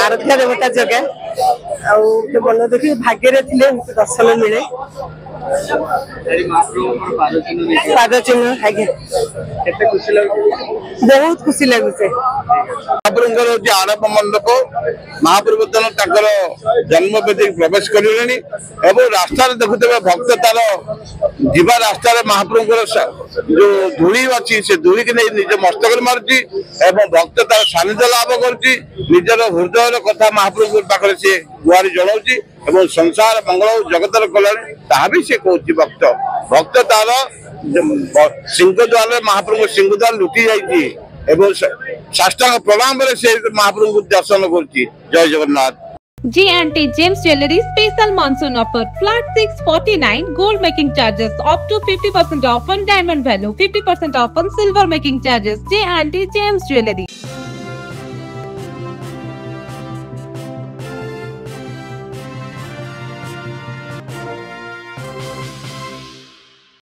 आराध्या देवता जगह आउ मन देखी भाग्य थे दर्शन मिले पाद चिन्ह आज्ञा बहुत खुशी लगुचे। महाप्रभु आरंभ मंडप महाप्रभु जन्मवेदी प्रवेश कर रास्तार देखुते भक्त तार जीवा रास्तार महाप्रभु जो धूली अच्छी से धूली की नहीं निज मस्तक मारुची भक्त तार सानिध्य लाभ कर हृदय कथा महाप्रभु पाखे सी गुहारी जनाऊँगी संसार मंगल जगतर कल्याण ता भी से कहूँ भक्त भक्त तार सिंहद्वार महाप्रभु सिंहद्वार लुटी जाइए साष्टांग प्रणाम से महाप्रभु दर्शन कर जय Jagannath. J&T James Jewelry special monsoon offer flat 649 gold making charges up to 50% off on diamond value 50% off on silver making charges J&T James Jewelry।